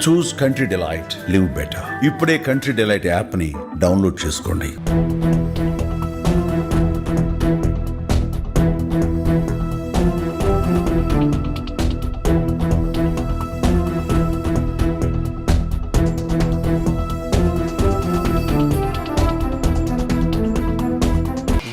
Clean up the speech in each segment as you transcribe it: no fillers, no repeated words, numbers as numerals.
చూస్ country delight, live better. ఇప్పుడే country delight యాప్ని download చేసుకోండి.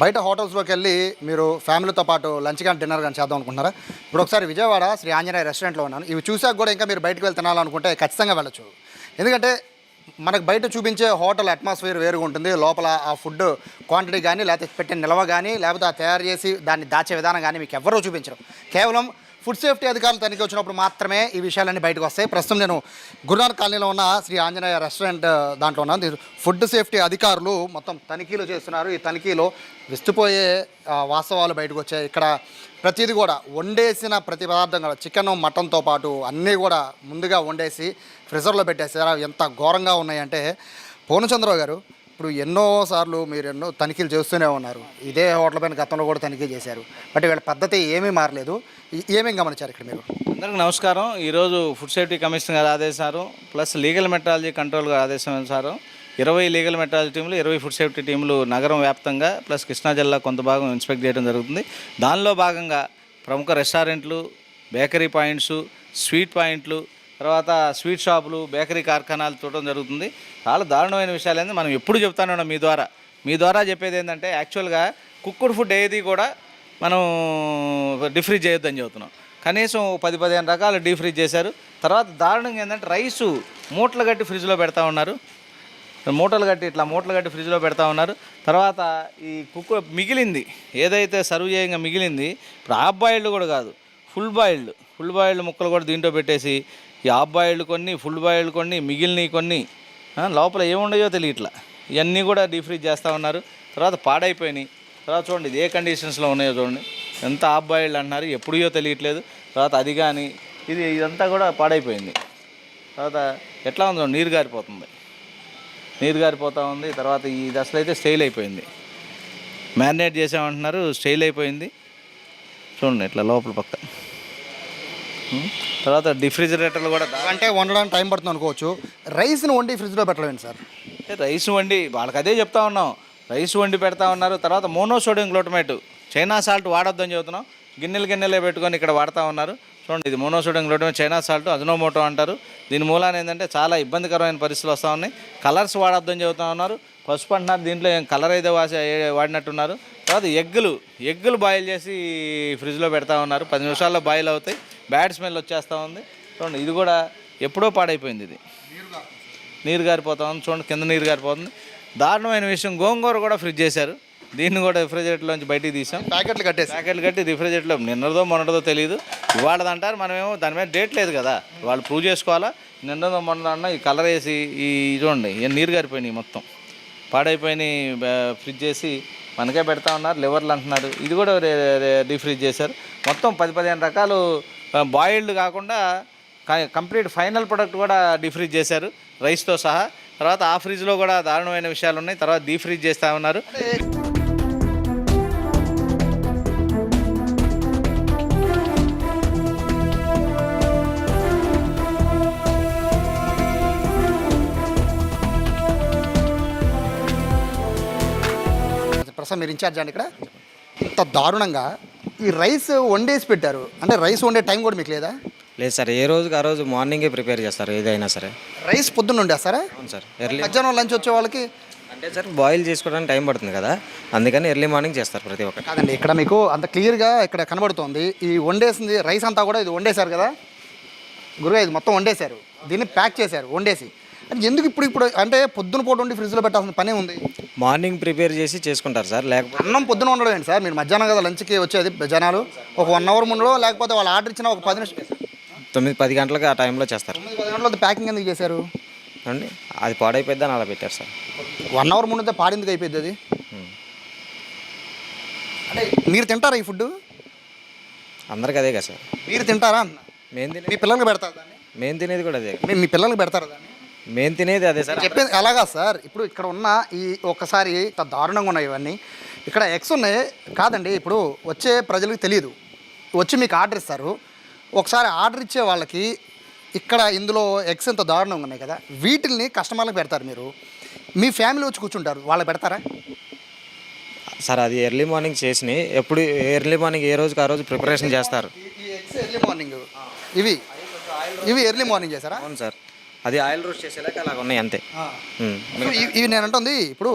బయట హోటల్స్లోకి వెళ్ళి మీరు ఫ్యామిలీతో పాటు లంచ్ కానీ డిన్నర్ కానీ చేద్దాం అనుకుంటున్నారా? ఇప్పుడు ఒకసారి విజయవాడ శ్రీ ఆంజనేయ రెస్టారెంట్లో ఉన్నాను. ఇవి చూసాక కూడా ఇంకా మీరు బయటకు వెళ్ళి తినాలనుకుంటే ఖచ్చితంగా వెళ్ళచ్చు. ఎందుకంటే మనకు బయట చూపించే హోటల్ అట్మాస్ఫియర్ వేరుగా ఉంటుంది. లోపల ఆ ఫుడ్ క్వాంటిటీ కానీ, లేకపోతే పెట్టిన నిల్వ కానీ, లేకపోతే ఆ తయారు చేసి దాన్ని దాచే విధానం కానీ మీకు ఎవరూ చూపించరు. కేవలం ఫుడ్ సేఫ్టీ అధికారులు తనిఖీ వచ్చినప్పుడు మాత్రమే ఈ విషయాలన్నీ బయటకు వస్తాయి. ప్రస్తుతం నేను గురునానక్ కాలనీలో ఉన్న శ్రీ ఆంజనేయ రెస్టారెంట్ దాంట్లో ఉన్నాను. ఫుడ్ సేఫ్టీ అధికారులు మొత్తం తనిఖీలు చేస్తున్నారు. ఈ తనిఖీలో విస్తుపోయే వాస్తవాలు బయటకు వచ్చాయి. ఇక్కడ ప్రతిదీ కూడా వండేసిన ప్రతి పదార్థం కూడా చికెన్ మటన్తో పాటు అన్నీ కూడా ముందుగా వండేసి ఫ్రిజర్లో పెట్టేసారు. ఎంత ఘోరంగా ఉన్నాయంటే, పూర్ణచంద్రరావు గారు ఇప్పుడు ఎన్నోసార్లు మీరు ఎన్నో తనిఖీలు చేస్తూనే ఉన్నారు. ఇదే హోటల్ పైన గతంలో కూడా తనిఖీ చేశారు. బట్ వీళ్ళ పద్ధతి ఏమీ మారలేదు. ఏమేమి గమనించారు ఇక్కడ మీరు? అందరికీ నమస్కారం. ఈరోజు ఫుడ్ సేఫ్టీ కమిషనర్ గారు ఆదేశారు, ప్లస్ లీగల్ మెట్రాలజీ కంట్రోల్ గారు ఆదేశానుసారం 20 లీగల్ మెట్రాలజీ టీములు, 20 ఫుడ్ సేఫ్టీ టీములు నగరం వ్యాప్తంగా ప్లస్ కృష్ణా జిల్లా కొంత భాగం ఇన్స్పెక్ట్ చేయడం జరుగుతుంది. దానిలో భాగంగా ప్రముఖ రెస్టారెంట్లు, బేకరీ పాయింట్స్, స్వీట్ పాయింట్లు, తర్వాత స్వీట్ షాపులు, బేకరీ కార్ఖానాలు చూడడం జరుగుతుంది. చాలా దారుణమైన విషయాలు ఏంటంటే మనం ఎప్పుడు చెప్తానే ఉన్నాం మీ ద్వారా చెప్పేది ఏంటంటే, యాక్చువల్గా కుక్కుడ్ ఫుడ్ ఏది కూడా మనం డీఫ్రీజ్ చేయొద్దని చెబుతున్నాం. కనీసం 10-15 రకాలు డీఫ్రీజ్ చేశారు. తర్వాత దారుణంగా ఏంటంటే రైసు మూటలు కట్టి ఫ్రిడ్జ్లో పెడతా ఉన్నారు. మూటలు కట్టి ఫ్రిడ్జ్లో పెడతా ఉన్నారు. తర్వాత ఈ మిగిలింది ఏదైతే సర్వ్ చేయంగా మిగిలింది, ఇప్పుడు హాఫ్ బాయిల్డ్ కూడా కాదు, ఫుల్ బాయిల్డ్ ముక్కలు కూడా దీంట్లో పెట్టేసి ఈ హాఫ్ బాయిల్డ్ కొన్ని, ఫుల్ బాయిల్డ్ కొన్ని, మిగిలినవి కొన్ని, లోపల ఏముండయో తెలియట్లా ఇవన్నీ కూడా డీఫ్రీజ్ చేస్తూ ఉన్నారు. తర్వాత పాడైపోయినాయి. తర్వాత చూడండి ఇది ఏ కండిషన్స్లో ఉన్నాయో చూడండి. ఎంత హాఫ్ బాయిల్డ్ అంటున్నారు, ఎప్పుడో తెలియట్లేదు. తర్వాత అది కానీ ఇదంతా కూడా పాడైపోయింది. తర్వాత ఎట్లా ఉందో నీరు గారిపోతూ ఉంది. తర్వాత ఇది అసలు అయితే స్టైల్ అయిపోయింది. మ్యారినేట్ చేసామంటున్నారు, స్టైల్ అయిపోయింది. చూడండి ఇట్లా లోపల పక్క. తర్వాత డిఫ్రిజిరేటర్లు కూడా అంటే వండడానికి టైం పడుతుంది అనుకోవచ్చు. రైస్ని వండి ఫ్రిడ్జ్లో పెట్టలేండి సార్? రైస్ వండి వాళ్ళకి అదే చెప్తా ఉన్నాం, రైస్ వండి పెడతా ఉన్నారు. తర్వాత మోనోసోడియం గ్లూటమేట్, చైనా సాల్ట్ వాడొద్దని చెబుతున్నాం. గిన్నెలే పెట్టుకొని ఇక్కడ వాడుతూ ఉన్నారు. చూడండి ఇది monosodium glutamate, China salt, Ajinomoto అంటారు. దీని మూలాన ఏంటంటే చాలా ఇబ్బందికరమైన పరిస్థితులు వస్తూ ఉన్నాయి. కలర్స్ వాడొద్దని చెబుతూ ఉన్నారు. పసుపు అంటున్నారు, దీంట్లో ఏం కలర్ అయితే వాడినట్టున్నారు. తర్వాత ఎగ్గులు బాయిల్ చేసి ఫ్రిడ్జ్లో పెడతా ఉన్నారు. 10 నిమిషాల్లో బాయిల్ అవుతాయి. బ్యాడ్ స్మెల్ వచ్చేస్తూ ఉంది. చూడండి ఇది కూడా ఎప్పుడో పాడైపోయింది. ఇది నీరు గారిపోతా ఉంది. చూడండి కింద నీరు గారిపోతుంది. దారుణమైన విషయం, గోంగూర కూడా ఫ్రిడ్జ్ చేశారు. దీన్ని కూడా రిఫ్రిజిరేటర్లోంచి బయటికి తీసాం. ప్యాకెట్లు కట్టి రిఫ్రిజిరేటర్లో నిన్నదో మొన్నదో తెలియదు. ఇవాళది అంటారు, మనమేమో దాని మీద డేట్ లేదు కదా, వాళ్ళు ప్రూవ్ చేసుకోవాలా. నిన్నదో మొన్న ఈ కలర్ వేసి ఈ చూడండి నీరు గారిపోయినాయి, మొత్తం పాడైపోయినాయి. ఫ్రిడ్జ్ చేసి మనకే పెడతా ఉన్నారు. లివర్లు అంటున్నారు, ఇది కూడా డీఫ్రిజ్ చేశారు. మొత్తం 10-15 రకాలు బాయిల్డ్ కాకుండా కంప్లీట్ ఫైనల్ ప్రొడక్ట్ కూడా డీఫ్రిజ్ చేశారు రైస్తో సహా. తర్వాత ఆ ఫ్రిడ్జ్లో కూడా దారుణమైన విషయాలు ఉన్నాయి. తర్వాత డీఫ్రిజ్ చేస్తూ ఉన్నారు. ప్రస్తుతం మీరు ఇన్ఛార్జ్ అండి ఇక్కడ. ఇంత దారుణంగా ఈ రైస్ వండేసి పెట్టారు అంటే, రైస్ వండే టైం కూడా మీకు లేదా? లేదు సార్, ఏ రోజుకి ఆ రోజు మార్నింగే ప్రిపేర్ చేస్తారు ఏదైనా సరే. రైస్ పొద్దున్న వండేస్తారా? అవును సార్. ఎర్లీ మధ్యాహ్నం లంచ్ వచ్చే వాళ్ళకి అంటే సార్ బాయిల్ చేసుకోవడానికి టైం పడుతుంది కదా, అందుకని ఎర్లీ మార్నింగ్ చేస్తారు ప్రతి ఒక్కటి. కాదండి, ఇక్కడ మీకు అంత క్లియర్గా ఇక్కడ కనబడుతోంది. ఈ వండేసింది రైస్ అంతా కూడా ఇది వండేశారు కదా గురుగా, ఇది మొత్తం వండేశారు. దీన్ని ప్యాక్ చేశారు వండేసి. ఎందుకు ఇప్పుడు అంటే పొద్దున పూట వండి ఫ్రిడ్జ్లో పెట్టాల్సిన పనే ఉంది? మార్నింగ్ ప్రిపేర్ చేసి చేసుకుంటారు సార్. లేకపోతే అన్నం పొద్దున ఉండడం ఏంటి సార్? మీరు మధ్యాహ్నం కదా లంచ్కి వచ్చేది జనాలు, ఒక 1 అవర్ ముందు, లేకపోతే వాళ్ళు ఆర్డర్ ఇచ్చిన ఒక 10 నిమిషాలు 9-10 గంటలకు ఆ టైంలో చేస్తారు. 9-10 గంటలతో ప్యాకింగ్ ఎందుకు చేశారు అండి? అది పాడైపోద్దని అలా పెట్టారు సార్. 1 అవర్ ముందు పాడిందుకు అయిపోయింది అది. అంటే మీరు తింటారా ఈ ఫుడ్? అందరికి అదే కదా సార్. మీరు తింటారా? మేము తినే మీ పిల్లలకి పెడతారు దాన్ని? మేము తినేది కూడా అదే. మీ పిల్లలకి పెడతారా దాన్ని? మేము తినేది అదే సార్. చెప్పేది అలాగా సార్. ఇప్పుడు ఇక్కడ ఉన్న ఈ ఒక్కసారి దారుణంగా ఉన్నాయి ఇవన్నీ. ఇక్కడ ఎగ్స్ ఉన్నాయి కాదండి. ఇప్పుడు వచ్చే ప్రజలకు తెలియదు, వచ్చి మీకు ఆర్డర్ ఇస్తారు. ఒకసారి ఆర్డర్ ఇచ్చే వాళ్ళకి ఇక్కడ ఇందులో ఎగ్స్ ఎంత దారుణంగా ఉన్నాయి కదా, వీటిల్ని కస్టమర్లకు పెడతారు మీరు, మీ ఫ్యామిలీ వచ్చి కూర్చుంటారు, వాళ్ళకి పెడతారా? సార్ అది ఎర్లీ మార్నింగ్ చేసినాయి, ఎప్పుడు ఎర్లీ మార్నింగ్ ఏ రోజుకి ఆ రోజు ప్రిపరేషన్ చేస్తారు. ఈ ఎగ్స్ ఎర్లీ మార్నింగ్ ఇవి ఇవి ఎర్లీ మార్నింగ్ చేశారా? అవును సార్, అది ఆయిల్ రోస్ట్ చేసేలాక అలాగ ఉన్నాయి అంతే. ఇవి నేను అంటుంది ఇప్పుడు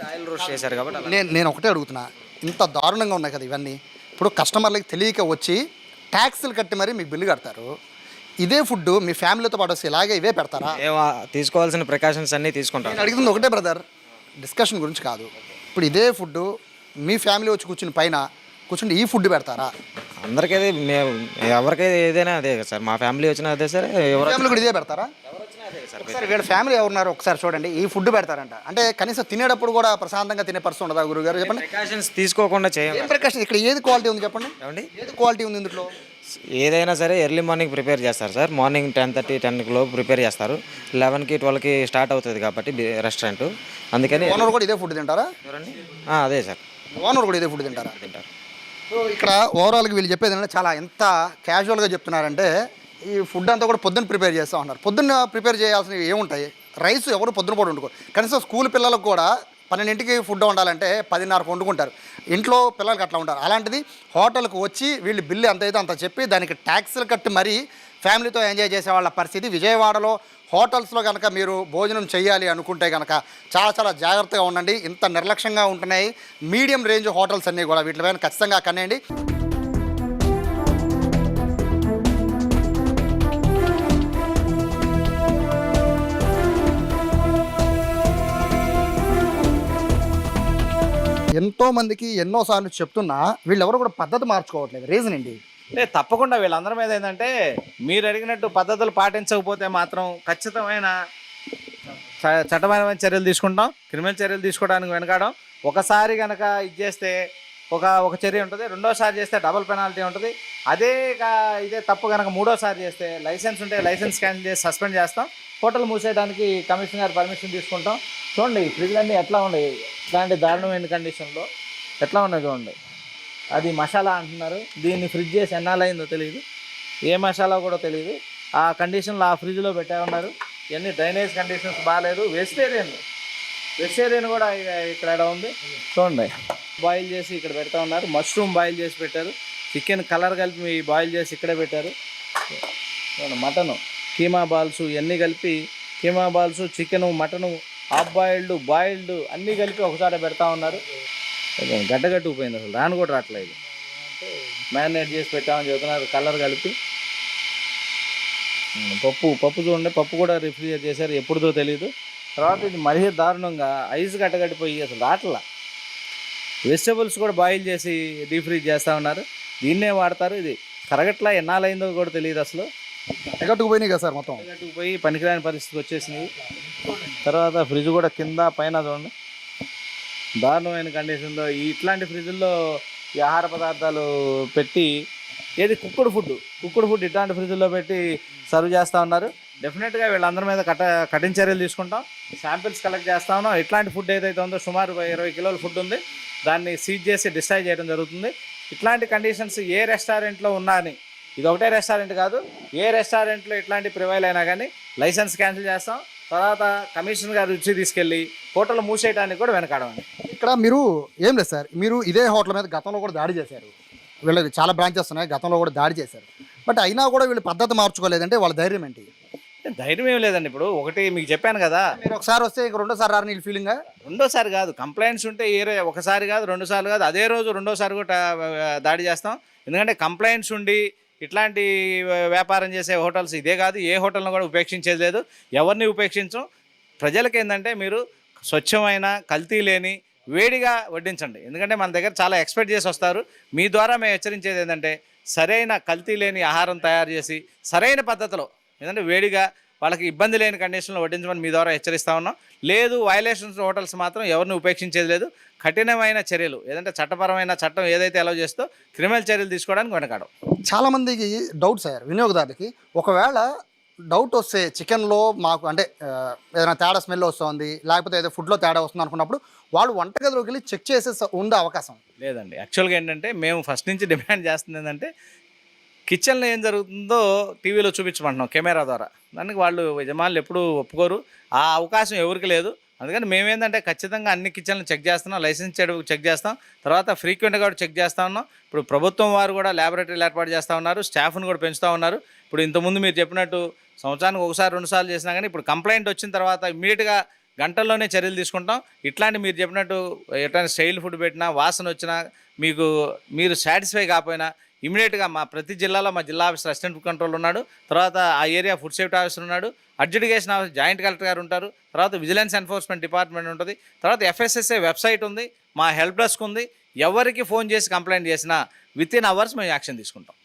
ఆయిల్ రోస్ట్ చేశారు కాబట్టి అలా. నేను ఒకటే అడుగుతున్నా, ఇంత దారుణంగా ఉన్నాయి కదా ఇవన్నీ, ఇప్పుడు కస్టమర్లకి తెలియక వచ్చి ట్యాక్స్లు కట్టి మరీ మీకు బిల్లు కడతారు, ఇదే ఫుడ్ మీ ఫ్యామిలీతో పాటు వస్తే ఇలాగే ఇవే పెడతారా? తీసుకోవాల్సిన ప్రికాషన్స్ అన్నీ తీసుకుంటాం. నేను అడుగుతుంది ఒకటే బ్రదర్, డిస్కషన్ గురించి కాదు. ఇప్పుడు ఇదే ఫుడ్ మీ ఫ్యామిలీ వచ్చి కూర్చుని పైన కూర్చుని ఈ ఫుడ్ పెడతారా? అందరికీ మేము ఎవరికైతే ఏదైనా అదే కదా సార్, మా ఫ్యామిలీ వచ్చినా అదే సార్, ఎవరు ఫ్యామిలీ కూడా ఇదే పెడతారా? వచ్చినా అదే సార్. ఒకసారి వీళ్ళ ఫ్యామిలీ ఎవరున్నారు ఒకసారి చూడండి, ఈ ఫుడ్ పెడతారంట అంటే కనీసం తినేటప్పుడు కూడా ప్రశాంతంగా తినే పరిస్థితి ఉండదా గురుగారు? చెప్పండి. ప్రికాషన్స్ తీసుకోకుండా చేయం. ఏం ప్రికాషన్ ఇక్కడ ఏది క్వాలిటీ ఉంది చెప్పండి, ఏమండి? ఏది క్వాలిటీ ఉంది ఇందులో? ఏదైనా సరే ఎర్లీ మార్నింగ్ ప్రిపేర్ చేస్తారు సార్, మార్నింగ్ 10:30 10 లోపు ప్రిపేర్ చేస్తారు, 11కి 12కి స్టార్ట్ అవుతుంది కాబట్టి రెస్టారెంట్, అందుకని. ఓనర్ కూడా ఇదే ఫుడ్ తింటారా? ఎవరండి? అదే సార్, ఓనర్ కూడా ఇదే ఫుడ్ తింటారా? తింటారు. సో ఇక్కడ ఓవరాల్గా వీళ్ళు చెప్పేది ఏంటంటే చాలా ఎంత క్యాజువల్గా చెప్తున్నారంటే, ఈ ఫుడ్ అంతా కూడా పొద్దున్న ప్రిపేర్ చేస్తూ ఉన్నారు. పొద్దున్న ప్రిపేర్ చేయాల్సినవి ఏముంటాయి? రైస్ ఎవరు పొద్దున పూట వండుకోరు, కనీసం స్కూల్ పిల్లలకు కూడా 12ంటికి ఫుడ్ వండాలంటే 10:30కు వండుకుంటారు, ఇంట్లో పిల్లలకి అట్లా ఉంటారు. అలాంటిది హోటల్కి వచ్చి వీళ్ళు బిల్లు ఎంత అయితే అంత చెప్పి దానికి ట్యాక్స్లు కట్టి మరీ ఫ్యామిలీతో ఎంజాయ్ చేసే వాళ్ళ పరిస్థితి. విజయవాడలో హోటల్స్లో కనుక మీరు భోజనం చేయాలి అనుకుంటే కనుక చాలా చాలా జాగ్రత్తగా ఉండండి. ఇంత నిర్లక్ష్యంగా ఉంటున్నాయి మీడియం రేంజ్ హోటల్స్ అన్నీ కూడా, వీటిపైన ఖచ్చితంగా కనేయండి. ఎంతోమందికి ఎన్నోసార్లు చెప్తున్నా వీళ్ళెవరు కూడా పద్ధతి మార్చుకోవట్లేదు. రీజన్ ఏంటి? అంటే తప్పకుండా వీళ్ళందరి మీద ఏంటంటే, మీరు అడిగినట్టు పద్ధతులు పాటించకపోతే మాత్రం ఖచ్చితమైన చట్టపరమైన చర్యలు తీసుకుంటాం, క్రిమినల్ చర్యలు తీసుకోవడానికి వెనకాడం. ఒకసారి కనుక ఇది చేస్తే ఒక చర్య ఉంటుంది, రెండోసారి చేస్తే డబుల్ పెనాల్టీ ఉంటుంది. ఇదే తప్పు కనుక మూడోసారి చేస్తే లైసెన్స్ ఉంటే లైసెన్స్ క్యాన్సిల్ చేసి సస్పెండ్ చేస్తాం. హోటల్ మూసేయడానికి కమిషనర్ గారు పర్మిషన్ తీసుకుంటాం. చూడండి ఫ్రిడ్జ్లన్నీ ఎట్లా ఉన్నాయి, ఇట్లాంటి దారుణమైన కండిషన్లో ఎట్లా ఉన్నాయి చూడండి. అది మసాలా అంటున్నారు, దీన్ని ఫ్రిడ్జ్ చేసి ఎన్నాళ్ళైందో తెలియదు, ఏ మసాలా కూడా తెలియదు, ఆ కండిషన్లో ఆ ఫ్రిడ్జ్లో పెట్టే ఉన్నారు. ఇవన్నీ డ్రైనేజ్ కండిషన్స్ బాగాలేదు. వెజిటేరియన్ కూడా ఇక్కడ ఉంది చూడండి, బాయిల్ చేసి ఇక్కడ పెడతా ఉన్నారు. మష్రూమ్ బాయిల్ చేసి పెట్టారు, చికెన్ కలర్ కలిపి బాయిల్ చేసి ఇక్కడే పెట్టారు. మటను కీమా బాల్స్ ఇవన్నీ కలిపి, keema balls chicken mutton half boiled అన్నీ కలిపి ఒకసారి పెడతా ఉన్నారు. గడ్డగట్టుకుపోయింది, అసలు రాను కూడా రావట్లేదు. మ్యారినేట్ చేసి పెట్టామని చెబుతున్నారు కలర్ కలిపి. పప్పు చూడండి, పప్పు కూడా రిఫ్రిజిరేట్ చేశారు, ఎప్పుడుదో తెలియదు. తర్వాత ఇది మరీ దారుణంగా ఐస్ గడ్డగట్టిపోయి అసలు రాట్లా. వెజిటబుల్స్ కూడా బాయిల్ చేసి డీప్ ఫ్రీజ్ చేస్తూ ఉన్నారు, దీన్నే వాడతారు. ఇది కరగట్లా, ఎన్నాళ్ళైందో కూడా తెలియదు అసలు. ఎగట్టుకుపోయినాయి కదా సార్, మొత్తం ఎగట్టుకుపోయి పనికిరాని పరిస్థితికి వచ్చేసినాయి. తర్వాత ఫ్రిడ్జ్ కూడా కింద పైన చూడండి దారుణమైన కండిషన్లో. ఇట్లాంటి ఫ్రిడ్జ్ల్లో ఈ ఆహార పదార్థాలు పెట్టి, ఏది కుక్కుడు ఫుడ్ ఇట్లాంటి ఫ్రిడ్జ్లో పెట్టి సర్వ్ చేస్తూ ఉన్నారు. డెఫినెట్గా వీళ్ళందరి మీద కఠిన చర్యలు తీసుకుంటాం. శాంపిల్స్ కలెక్ట్ చేస్తా ఉన్నాం. ఇట్లాంటి ఫుడ్ ఏదైతే ఉందో సుమారు 20 కిలోల ఫుడ్ ఉంది, దాన్ని సీజ్ చేసి డిస్ట్రాయ్ చేయడం జరుగుతుంది. ఇట్లాంటి కండిషన్స్ ఏ రెస్టారెంట్లో ఉన్నా అని, ఇది ఒకటే రెస్టారెంట్ కాదు, ఏ రెస్టారెంట్లో ఇట్లాంటి ప్రివైల్ అయినా కానీ లైసెన్స్ క్యాన్సిల్ చేస్తాం. తర్వాత కమిషనర్ గారు రుచి తీసుకెళ్ళి హోటల్ మూసేయడానికి కూడా వెనకాడమండి. ఇక్కడ మీరు ఏం లేదు సార్, మీరు ఇదే హోటల్ మీద గతంలో కూడా దాడి చేశారు, వీళ్ళకి చాలా బ్రాంచెస్ ఉన్నాయి, గతంలో కూడా దాడి చేశారు. బట్ అయినా కూడా వీళ్ళు పద్ధతి మార్చుకోలేదంటే వాళ్ళ ధైర్యం ఏంటి? ధైర్యం ఏం లేదండి. ఇప్పుడు ఒకటి మీకు చెప్పాను కదా, మీరు ఒకసారి వస్తే ఇంక రెండోసారి రారు నీళ్ళు ఫీలింగా? రెండోసారి కాదు, కంప్లైంట్స్ ఉంటే ఒకసారి కాదు 2 సార్లు కాదు, అదే రోజు రెండోసారి కూడా దాడి చేస్తాం. ఎందుకంటే కంప్లైంట్స్ ఉండి ఇట్లాంటి వ్యాపారం చేసే హోటల్స్ ఇదే కాదు, ఏ హోటల్ను కూడా ఉపేక్షించేది లేదు, ఎవరిని ఉపేక్షించం. ప్రజలకి ఏంటంటే మీరు స్వచ్ఛమైన కల్తీ లేని వేడిగా వడ్డించండి. ఎందుకంటే మన దగ్గర చాలా ఎక్స్పెక్ట్ చేసి వస్తారు. మీ ద్వారా మేము హెచ్చరించేది ఏంటంటే సరైన కల్తీ లేని ఆహారం తయారు చేసి సరైన పద్ధతిలో, ఎందుకంటే వేడిగా వాళ్ళకి ఇబ్బంది లేని కండిషన్లో వడ్డించమని మీ ద్వారా హెచ్చరిస్తా ఉన్నాం. లేదు వైలేషన్స్ హోటల్స్ మాత్రం ఎవరిని ఉపేక్షించేది లేదు. కఠినమైన చర్యలు, ఏదంటే చట్టం ఏదైతే అలౌ చేస్తో క్రిమినల్ చర్యలు తీసుకోవడానికి వెనకాడం. చాలామందికి డౌట్స్ అయ్యారు వినియోగదారులకి. ఒకవేళ డౌట్ వస్తే చికెన్లో మాకు అంటే ఏదైనా తేడా స్మెల్ వస్తుంది, లేకపోతే ఏదో ఫుడ్లో తేడా వస్తుంది అనుకున్నప్పుడు వాళ్ళు వంటగదిలోకి వెళ్ళి చెక్ చేసే ఉండే అవకాశం లేదండి. యాక్చువల్గా ఏంటంటే మేము ఫస్ట్ నుంచి డిమాండ్ చేస్తుంది ఏంటంటే కిచెన్లో ఏం జరుగుతుందో టీవీలో చూపించమంటున్నాం కెమెరా ద్వారా. దానికి వాళ్ళు యజమానులు ఎప్పుడూ ఒప్పుకోరు, ఆ అవకాశం ఎవరికి లేదు. అందుకని మేమేంటంటే ఖచ్చితంగా అన్ని కిచెన్లు చెక్ చేస్తున్నాం, లైసెన్స్ చెక్ చేస్తాం, తర్వాత ఫ్రీక్వెంట్గా కూడా చెక్ చేస్తూ ఉన్నాం. ఇప్పుడు ప్రభుత్వం వారు కూడా ల్యాబొరేటరీలు ఏర్పాటు చేస్తూ ఉన్నారు, స్టాఫ్ను కూడా పెంచుతూ ఉన్నారు. ఇప్పుడు ఇంతకుముందు మీరు చెప్పినట్టు సంవత్సరానికి ఒకసారి 2 సార్లు చేసినా కానీ ఇప్పుడు కంప్లైంట్ వచ్చిన తర్వాత ఇమ్మీడియట్గా గంటల్లోనే చర్యలు తీసుకుంటాం. ఇట్లాంటి మీరు చెప్పినట్టు ఎట్లాంటి స్టైల్ ఫుడ్ పెట్టినా, వాసన వచ్చినా, మీరు సాటిస్ఫై కాకపోయినా ఇమీడియట్గా ప్రతి జిల్లాలో మా జిల్లా ఆఫీసర్ అసిస్టెంట్ ఫుడ్ కంట్రోల్ ఉన్నాడు, తర్వాత ఆ ఏరియా ఫుడ్ సేఫ్టీ ఆఫీసర్ ఉన్నాడు, అడ్జుడికేషన్ ఆఫీసర్ జాయింట్ కలెక్టర్ గారు ఉంటారు, తర్వాత విజిలెన్స్ ఎన్ఫోర్స్మెంట్ డిపార్ట్మెంట్ ఉంటుంది, తర్వాత FSSA వెబ్సైట్ ఉంది, మా హెల్ప్ డెస్క్ ఉంది. ఎవరికి ఫోన్ చేసి కంప్లైంట్ చేసినా వితిన్ అవర్స్ మేము యాక్షన్ తీసుకుంటాం.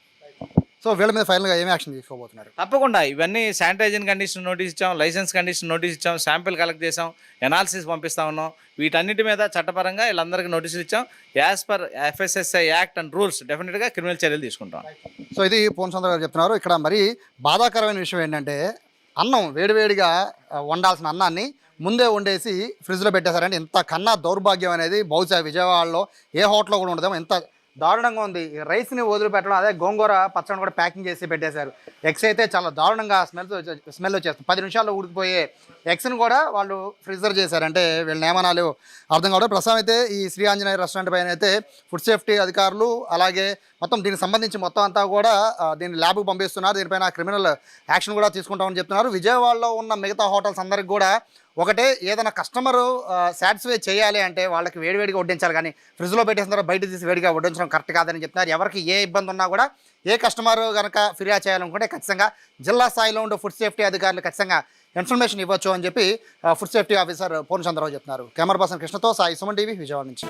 సో వీళ్ళ మీద ఫైనల్గా ఏమి యాక్షన్ తీసుకోబోతున్నారు? తప్పకుండా ఇవన్నీ శానిటైజేషన్ కండిషన్ నోటీస్ ఇచ్చాం, లైసెన్స్ కండిషన్ నోటీస్ ఇచ్చాం, శాంపిల్ కలెక్ట్ చేసాం, ఎనాలిసిస్ పంపిస్తా ఉన్నాం. వీటన్నిటి మీద చట్టపరంగా వీళ్ళందరికీ నోటీసులు ఇచ్చాం. As per FSSA act and rules డెఫినెట్గా క్రిమినల్ చర్యలు తీసుకుంటాం. సో ఇది పూర్ణచంద్ర గారు చెప్తున్నారు. ఇక్కడ మరి బాధాకరమైన విషయం ఏంటంటే అన్నం వేడివేడిగా వండాల్సిన అన్నాన్ని ముందే వండేసి ఫ్రిడ్జ్లో పెట్టేశారంటే ఇంత కన్నా దౌర్భాగ్యం అనేది బహుశా విజయవాడలో ఏ హోటల్లో కూడా ఉండదేమో. ఎంత దారుణంగా ఉంది. ఈ రైస్ని వదిలిపెట్టడం, అదే గోంగూర పచ్చడి కూడా ప్యాకింగ్ చేసి పెట్టేశారు. ఎగ్స్ అయితే చాలా దారుణంగా స్మెల్ వచ్చేస్తుంది. 10 నిమిషాల్లో ఉడికిపోయే ఎగ్స్ని కూడా వాళ్ళు ఫ్రిజర్ చేశారంటే వీళ్ళ నియమనాలు అర్థం కావడం. ప్రస్తుతం అయితే ఈ శ్రీ ఆంజనేయ రెస్టారెంట్ పైన అయితే ఫుడ్ సేఫ్టీ అధికారులు అలాగే మొత్తం దీనికి సంబంధించి మొత్తం అంతా కూడా దీన్ని ల్యాబ్కి పంపిస్తున్నారు. దీనిపైన క్రిమినల్ యాక్షన్ కూడా తీసుకుంటామని చెప్తున్నారు. విజయవాడలో ఉన్న మిగతా హోటల్స్ అందరికి కూడా ఒకటే, ఏదైనా కస్టమరు సాటిస్ఫై చేయాలి అంటే వాళ్ళకి వేడివేడిగా వడ్డించాలి, కానీ ఫ్రిడ్జ్లో పెట్టేసిన తర్వాత బయట తీసి వేడిగా వడ్డించడం కరెక్ట్ కాదని చెప్తున్నారు. ఎవరికి ఏ ఇబ్బంది ఉన్నా కూడా ఏ కస్టమర్ కనుక ఫిర్యాదు చేయాలనుకుంటే ఖచ్చితంగా జిల్లా స్థాయిలో ఉండే ఫుడ్ సేఫ్టీ అధికారులు ఖచ్చితంగా ఇన్ఫర్మేషన్ ఇవ్వచ్చు అని చెప్పి ఫుడ్ సేఫ్టీ ఆఫీసర్ పూర్ణచంద్రరావు చెప్తున్నారు. కెమెరా పర్సన్ కృష్ణతో సాయి, సుమన్ టీవీ, విజయవాడ నుంచి.